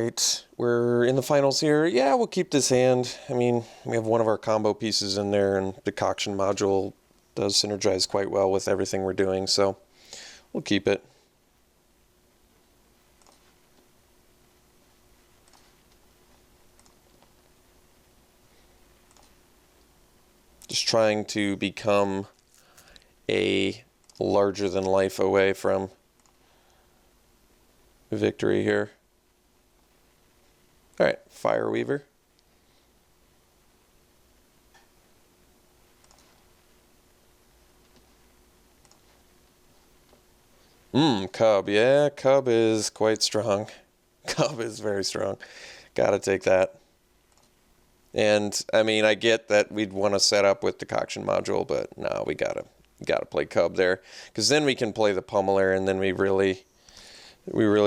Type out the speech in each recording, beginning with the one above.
Alright, we're in the finals here. Yeah, we'll keep this hand. I mean, we have one of our combo pieces in there, and Decoction Module does synergize quite well with everything we're doing, so we'll keep it. Just trying to become a larger-than-life away from victory here. Alright, Fire Weaver. Cub. Yeah, Cub is quite strong. Cub is very strong. Gotta take that. And, I mean, I get that we'd want to set up with the Decoction Module, but no, we gotta play Cub there. Because then we can play the Pummeler, and then we really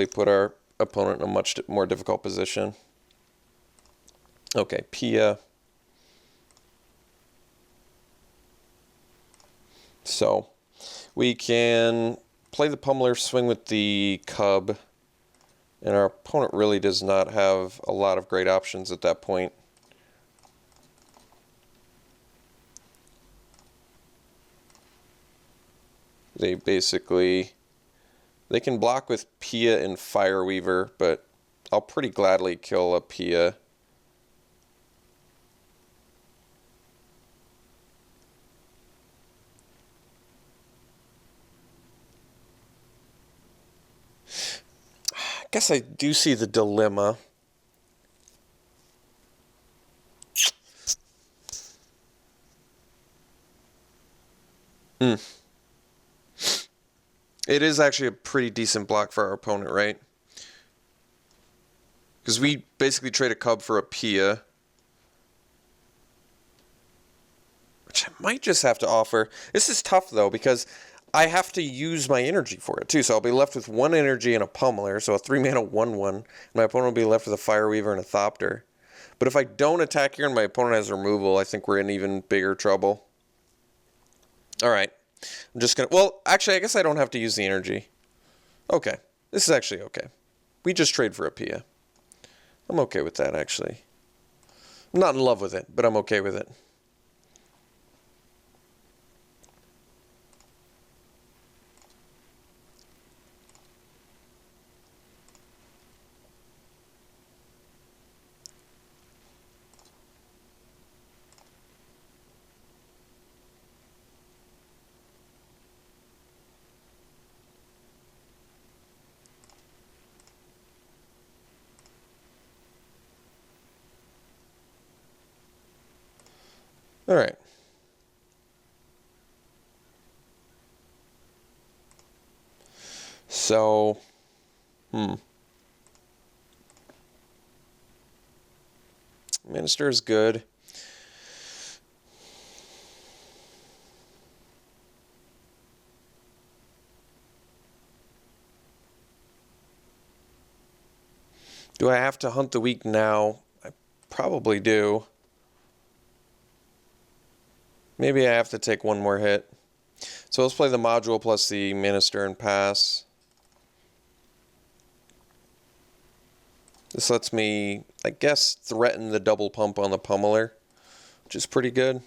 put our opponent in a much more difficult position. Okay, Pia. So, we can play the Pummeler, swing with the Cub, and our opponent really does not have a lot of great options at that point. They can block with Pia and Fire Weaver, but I'll pretty gladly kill a Pia. I guess I do see the dilemma. It is actually a pretty decent block for our opponent, right? Because we basically trade a Cub for a Pia. Which I might just have to offer. This is tough, though, because I have to use my energy for it, too. So I'll be left with 1 energy and a Pummeler, so a 3-mana 1/1. My opponent will be left with a Fire Weaver and a Thopter. But if I don't attack here and my opponent has removal, I think we're in even bigger trouble. Alright. I'm just gonna... Well, actually, I guess I don't have to use the energy. Okay. This is actually okay. We just trade for a Pia. I'm okay with that, actually. I'm not in love with it, but I'm okay with it. All right. So, Minister is good. Do I have to hunt the weak now? I probably do. Maybe I have to take one more hit. So let's play the Module plus the Minister and pass. This lets me, I guess, threaten the double pump on the Pummeler, which is pretty good.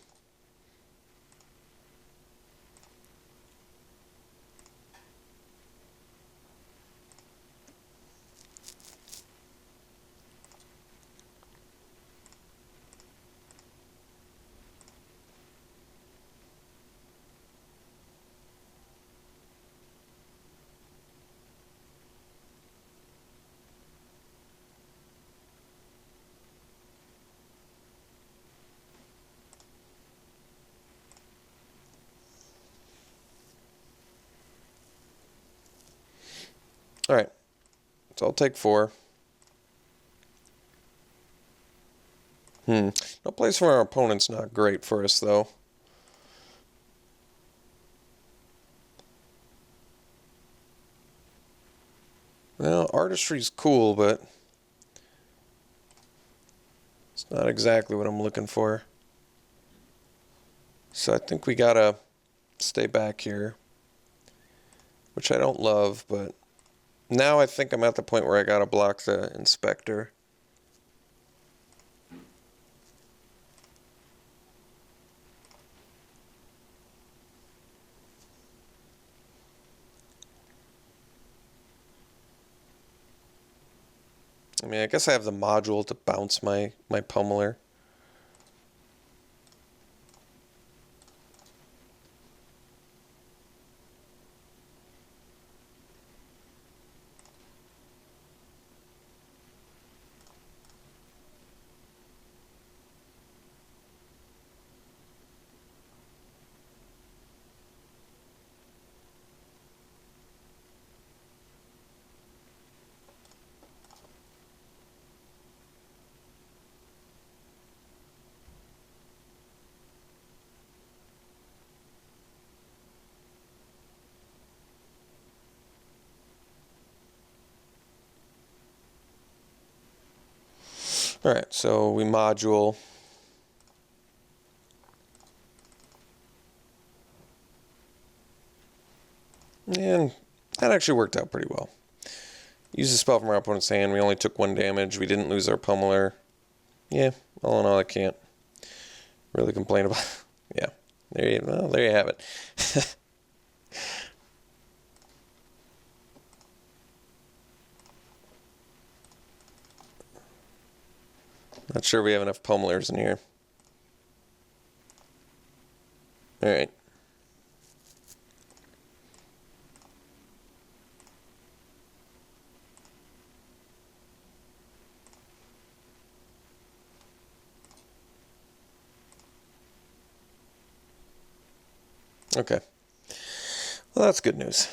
Alright, so I'll take 4. No place for our opponent's not great for us, though. Well, Artistry's cool, but it's not exactly what I'm looking for. So I think we gotta stay back here, which I don't love, but Now I think I'm at the point where I gotta block the Inspector. I mean, I guess I have the module to bounce my pummeler. Alright, so we module. And that actually worked out pretty well. Use a spell from our opponent's hand. We only took 1 damage. We didn't lose our pummeler. Yeah, all in all, I can't really complain about. Yeah, there you have it. Not sure we have enough pummelers in here. Alright. Okay. Well, that's good news.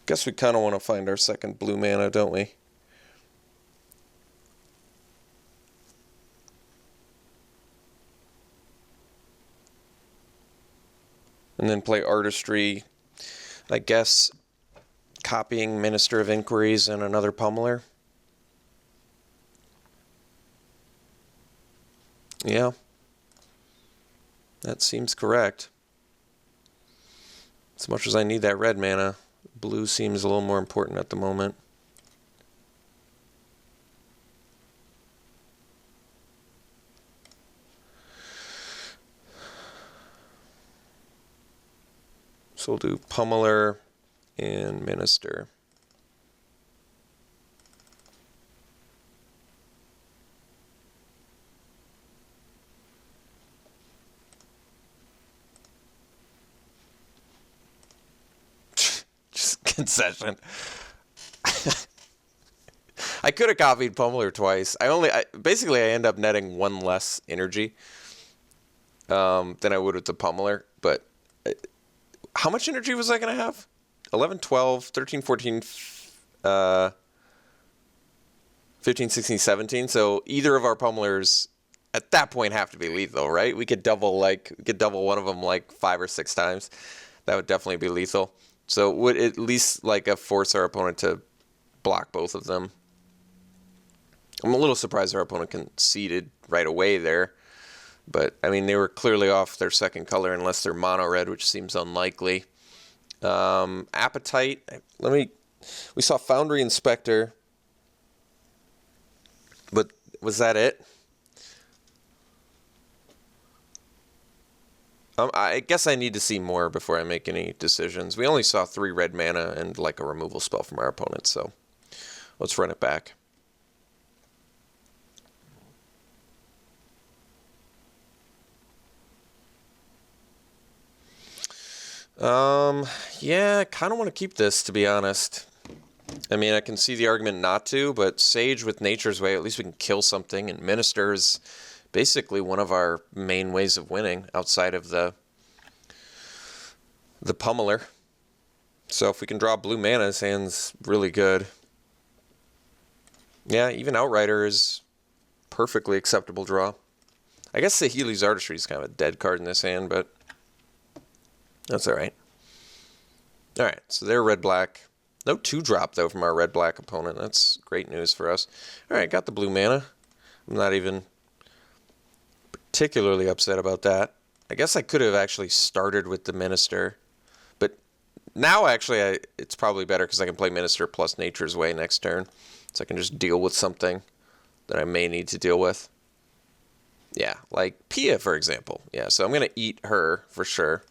Guess we kind of want to find our second blue mana, don't we? And then play Artistry. I guess copying Minister of Inquiries and another pummeler. Yeah. That seems correct. As much as I need that red mana, blue seems a little more important at the moment. So we'll do Pummeler and Minister. Just concession. I could have copied Pummeler twice. Basically I end up netting 1 less energy than I would with the Pummeler, but how much energy was I going to have? 11, 12, 13, 14, 15, 16, 17. So either of our pummelers at that point have to be lethal, right? We could double one of them like 5 or 6 times. That would definitely be lethal. So it would at least force our opponent to block both of them. I'm a little surprised our opponent conceded right away there. But, I mean, they were clearly off their second color unless they're mono red, which seems unlikely. Appetite. We saw Foundry Inspector. But was that it? I guess I need to see more before I make any decisions. We only saw 3 red mana and a removal spell from our opponent, so let's run it back. Yeah, I kind of want to keep this, to be honest. I mean, I can see the argument not to, but Sage with Nature's Way, at least we can kill something, and Minister is basically one of our main ways of winning outside of the Pummeler. So if we can draw blue mana, his hand's really good. Yeah, even Outrider is perfectly acceptable draw. I guess the Healy's Artistry is kind of a dead card in this hand, but that's alright. Alright, so they're red-black. No 2-drop, though, from our red-black opponent. That's great news for us. Alright, got the blue mana. I'm not even particularly upset about that. I guess I could have actually started with the Minister. But now, actually, it's probably better because I can play Minister plus Nature's Way next turn. So I can just deal with something that I may need to deal with. Yeah, like Pia, for example. Yeah, so I'm going to eat her for sure.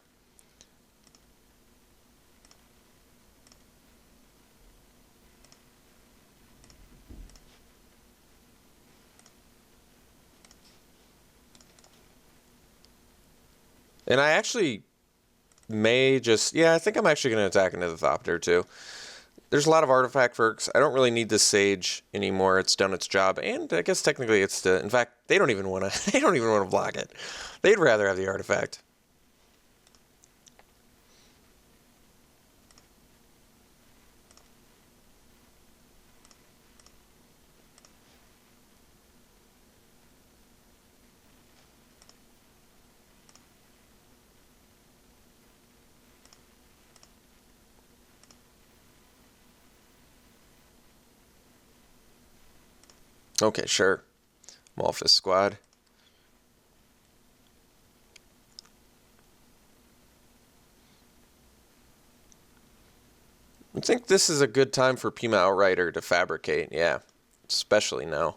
And I actually may just... Yeah, I think I'm actually going to attack into the Thopter, too. There's a lot of artifact perks. I don't really need the Sage anymore. It's done its job. And I guess technically it's the... In fact, they don't even want to... They don't even want to block it. They'd rather have the artifact. Okay, sure. Malphus squad. I think this is a good time for Pima Outrider to fabricate, yeah. Especially now.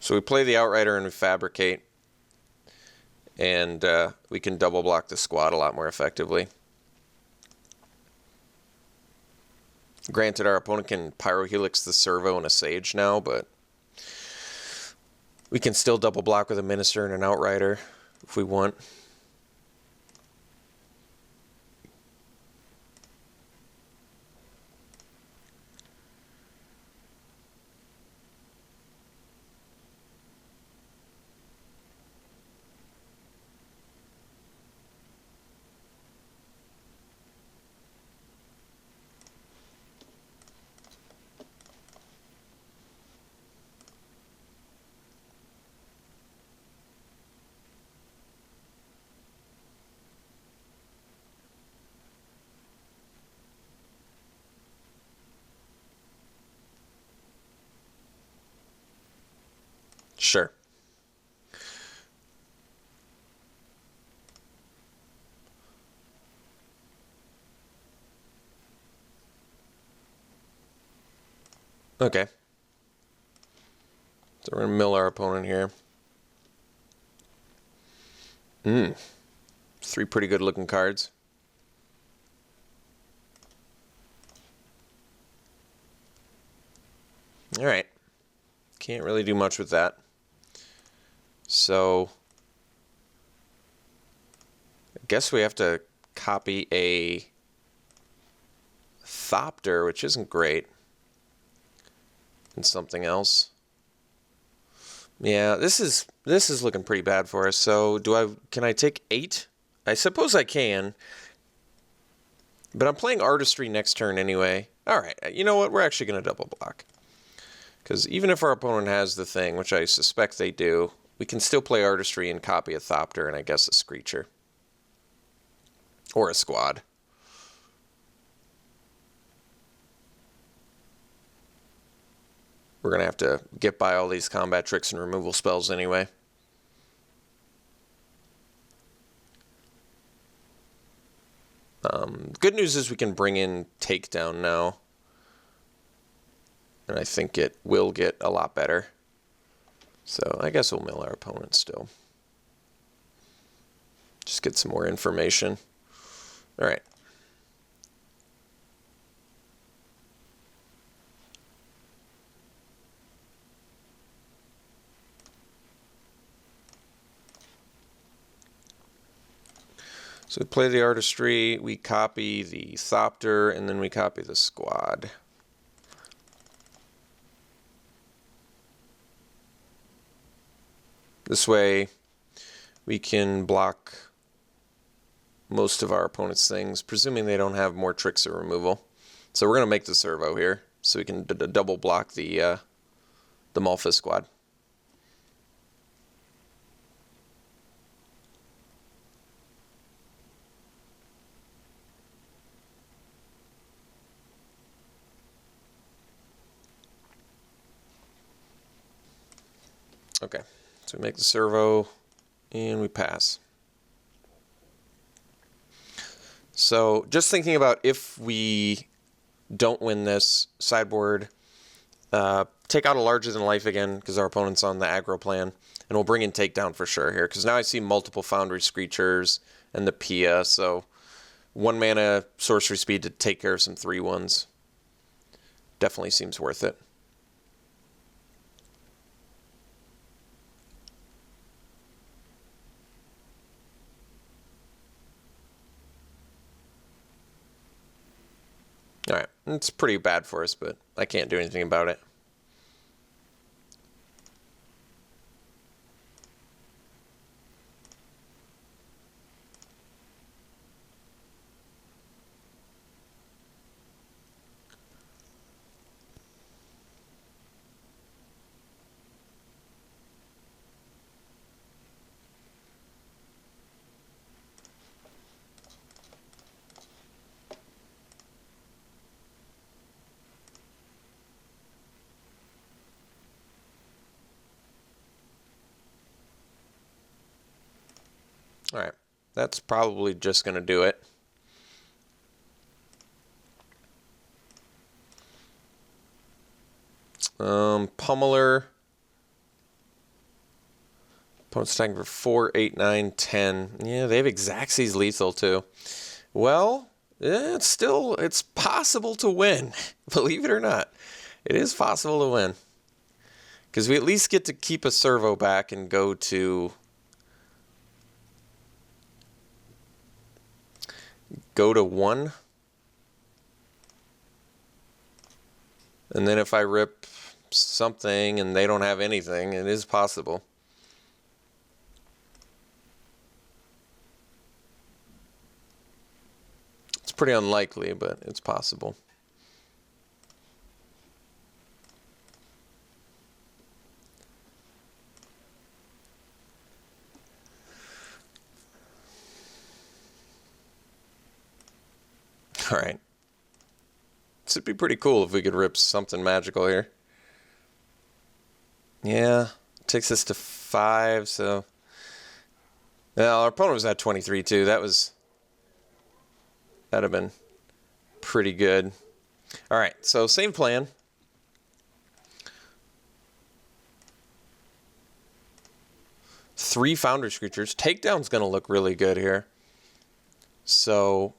So we play the Outrider and we fabricate. And we can double block the squad a lot more effectively. Granted, our opponent can Pyrohelix the Servo and a Sage now, but we can still double block with a Minister and an Outrider if we want. Sure. Okay. So we're going to mill our opponent here. 3 pretty good looking cards. Alright. Can't really do much with that. So I guess we have to copy a Thopter, which isn't great. And something else. Yeah, this is looking pretty bad for us. So can I take 8? I suppose I can. But I'm playing Artistry next turn anyway. Alright, you know what? We're actually going to double block. Because even if our opponent has the thing, which I suspect they do, we can still play Artistry and copy a Thopter and I guess a Screecher. Or a Squad. We're going to have to get by all these combat tricks and removal spells anyway. Good news is we can bring in Takedown now. And I think it will get a lot better. So I guess we'll mill our opponent still. Just get some more information. Alright. So we play the Artistry, we copy the Thopter, and then we copy the Squad. This way, we can block most of our opponent's things, presuming they don't have more tricks or removal. So we're going to make the Servo here, so we can double block the Malphus Squad. Okay, so we make the servo, and we pass. So just thinking about if we don't win this sideboard, take out a larger than life again because our opponent's on the aggro plan, and we'll bring in takedown for sure here because now I see multiple Foundry Screechers and the Pia, so 1 mana sorcery speed to take care of some 3/1s definitely seems worth it. Alright, it's pretty bad for us, but I can't do anything about it. Alright, that's probably just going to do it. Pummeler. Opponent's attacking for 4, 8, 9, 10. Yeah, they have Xaxes lethal too. Well, it's possible to win. Believe it or not. It is possible to win. Because we at least get to keep a servo back and go to 1. And then if I rip something and they don't have anything, it is possible. It's pretty unlikely, but it's possible. All right. This would be pretty cool if we could rip something magical here. Yeah, takes us to 5, so... Well, our opponent was at 23 too. That'd have been pretty good. All right, so same plan. Three Foundry Screechers. Takedown's going to look really good here. So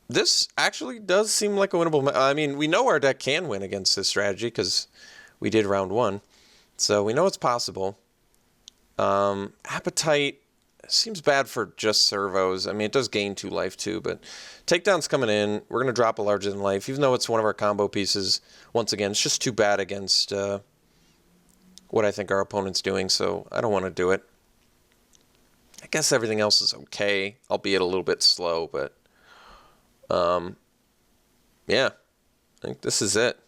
this actually does seem like a winnable... I mean, we know our deck can win against this strategy because we did round 1. So we know it's possible. Appetite seems bad for just servos. I mean, it does gain 2 life too, but takedown's coming in. We're going to drop a larger than life, even though it's one of our combo pieces. Once again, it's just too bad against what I think our opponent's doing, so I don't want to do it. I guess everything else is okay, albeit a little bit slow, but yeah, I think this is it.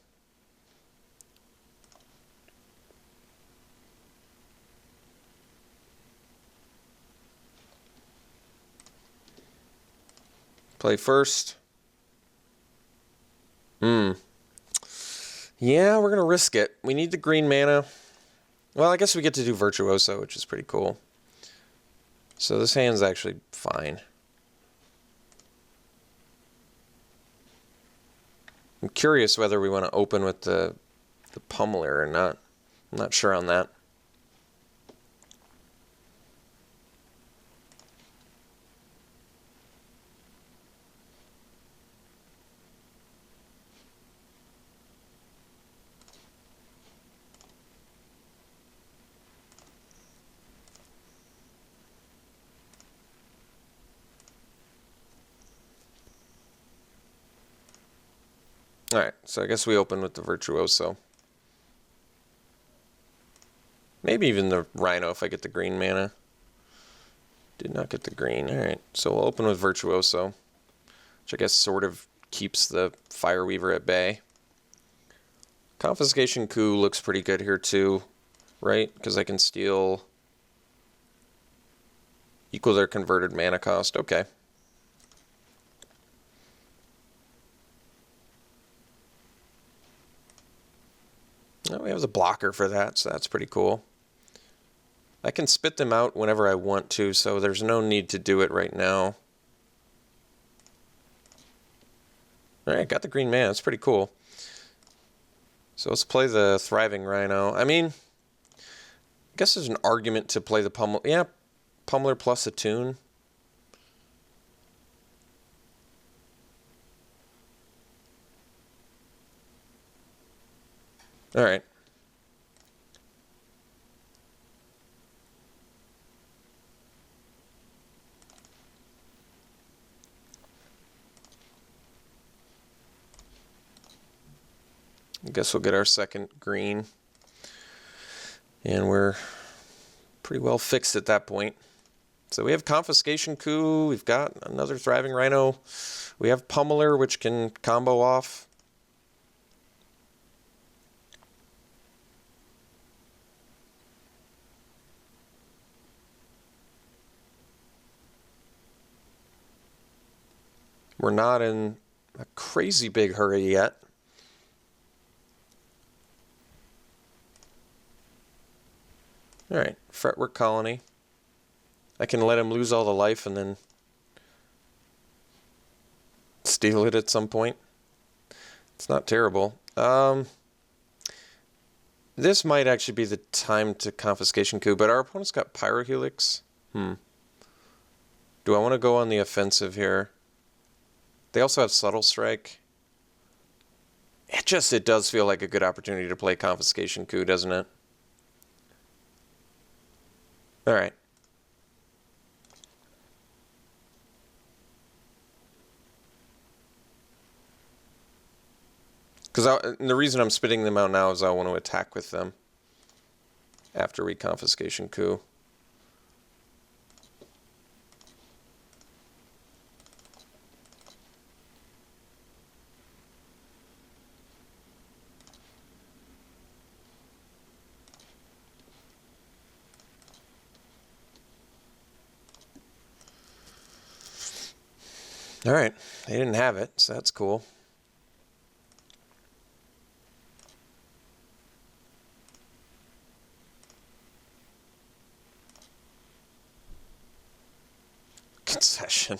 Play first. Yeah, we're going to risk it. We need the green mana. Well, I guess we get to do Virtuoso, which is pretty cool. So this hand's actually fine. I'm curious whether we want to open with the Pummeler or not. I'm not sure on that. Alright, so I guess we open with the Virtuoso. Maybe even the Rhino if I get the green mana. Did not get the green. Alright, so we'll open with Virtuoso, which I guess sort of keeps the Fireweaver at bay. Confiscation Coup looks pretty good here too, right? Because I can steal... equal their converted mana cost. Okay. Oh, we have the blocker for that, so that's pretty cool. I can spit them out whenever I want to, so there's no need to do it right now. Alright, got the green mana. That's pretty cool. So let's play the Thriving Rhino. I mean, I guess there's an argument to play the Pummel. Yeah, Pummeler plus Attune. Alright. I guess we'll get our second green. And we're pretty well fixed at that point. So we have Confiscation Coup. We've got another Thriving Rhino. We have Pummeler, which can combo off. We're not in a crazy big hurry yet. Alright, Fretwork Colony. I can let him lose all the life and then steal it at some point. It's not terrible. This might actually be the time to Confiscation Coup, but our opponent's got Pyrohelix. Do I want to go on the offensive here? They also have Subtle Strike. It does feel like a good opportunity to play Confiscation Coup, doesn't it? Alright. Because the reason I'm spitting them out now is I want to attack with them after we Confiscation Coup. Alright, they didn't have it, so that's cool. Concession.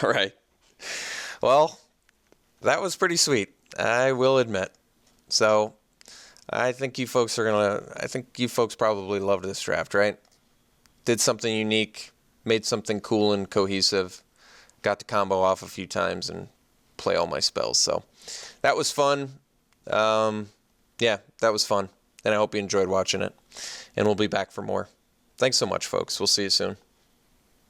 Alright. Well, that was pretty sweet, I will admit. So, I think you folks probably loved this draft, right? Did something unique, made something cool and cohesive. Got to combo off a few times and play all my spells. So that was fun. Yeah, that was fun. And I hope you enjoyed watching it. And we'll be back for more. Thanks so much, folks. We'll see you soon.